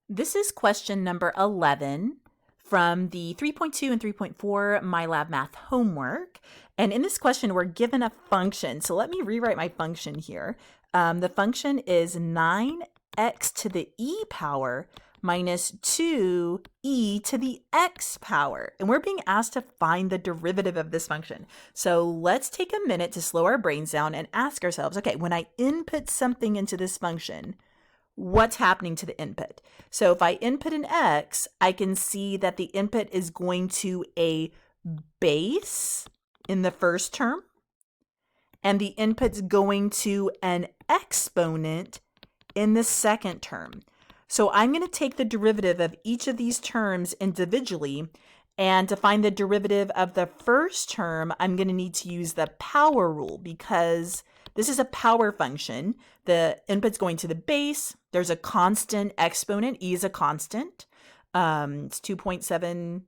This is question number 11 from the 3.2 and 3.4 MyLab Math homework. And in this question, we're given a function. So let me rewrite my function here. The function is 9x to the e power minus 2e to the x power. And we're being asked to find the derivative of this function. So let's take a minute to slow our brains down and ask ourselves, okay, when I input something into this function, what's happening to the input? So if I input an x, I can see that the input is going to a base in the first term, and the input's going to an exponent in the second term. So I'm going to take the derivative of each of these terms individually, and to find the derivative of the first term, I'm going to need to use the power rule because this is a power function. The input's going to the base. There's a constant exponent. E is a constant. It's 2.78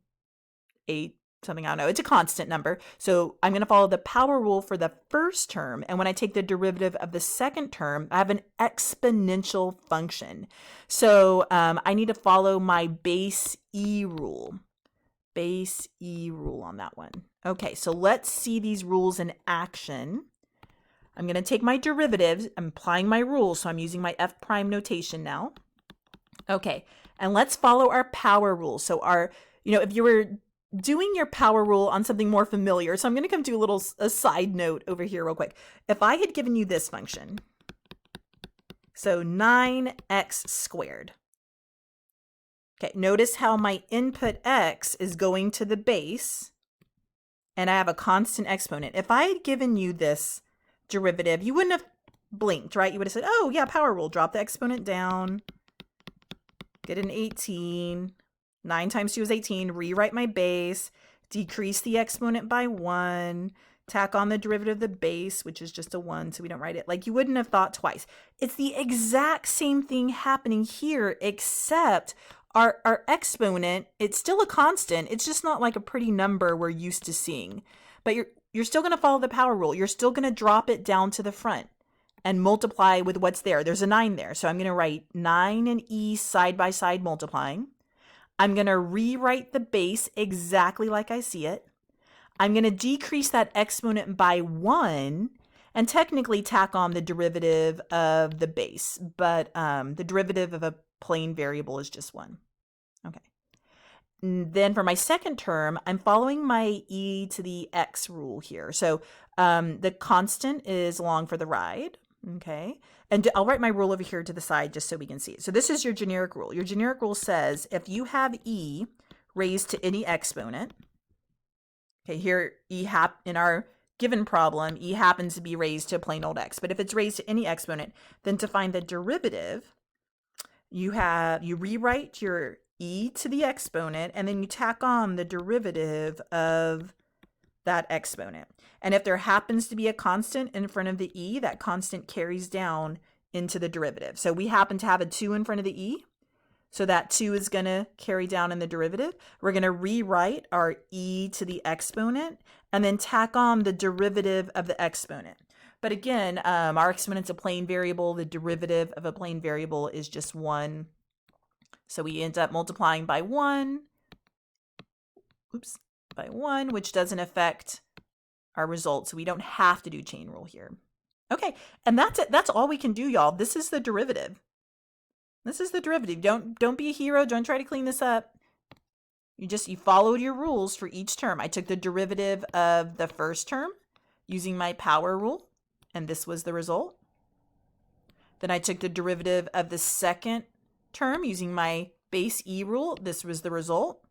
something, I don't know. It's a constant number. So I'm going to follow the power rule for the first term. And when I take the derivative of the second term, I have an exponential function. So I need to follow my base E rule. Base E rule on that one. Okay, so let's see these rules in action. I'm going to take my derivatives. I'm applying my rules, so I'm using my f prime notation now. Okay, and let's follow our power rule. So if you were doing your power rule on something more familiar, so I'm going to come to a side note over here real quick. If I had given you this function, so 9x squared. Okay, notice how my input x is going to the base, and I have a constant exponent. If I had given you this derivative, you wouldn't have blinked, right? You would have said, oh yeah, power rule, drop the exponent down, get an 18, 9 times 2 is 18, rewrite my base, decrease the exponent by 1, tack on the derivative of the base, which is just a 1, so we don't write it. Like, you wouldn't have thought twice. It's the exact same thing happening here, except our exponent, it's still a constant. It's just not like a pretty number we're used to seeing. But you're still going to follow the power rule. You're still going to drop it down to the front and multiply with what's there. There's a 9 there. So I'm going to write 9 and e side by side multiplying. I'm going to rewrite the base exactly like I see it. I'm going to decrease that exponent by 1 and technically tack on the derivative of the base. But the derivative of a plain variable is just 1. Okay. Then for my second term, I'm following my e to the x rule here. So the constant is along for the ride. Okay. And I'll write my rule over here to the side just so we can see it. So this is your generic rule. Your generic rule says if you have e raised to any exponent, okay, here in our given problem, e happens to be raised to a plain old x. But if it's raised to any exponent, then to find the derivative, you rewrite your e to the exponent, and then you tack on the derivative of that exponent. And if there happens to be a constant in front of the e, that constant carries down into the derivative. So we happen to have a 2 in front of the e, so that 2 is going to carry down in the derivative. We're going to rewrite our e to the exponent and then tack on the derivative of the exponent. But again, our exponent's a plain variable. The derivative of a plain variable is just 1. So we end up multiplying by 1, which doesn't affect our result. So we don't have to do chain rule here. Okay, and that's it. That's all we can do, y'all. This is the derivative. This is the derivative. Don't be a hero. Don't try to clean this up. You followed your rules for each term. I took the derivative of the first term using my power rule, and this was the result. Then I took the derivative of the second term using my base E rule. This was the result.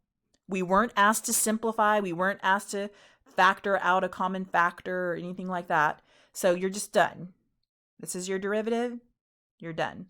We weren't asked to simplify. We weren't asked to factor out a common factor or anything like that. So you're just done. This is your derivative. You're done.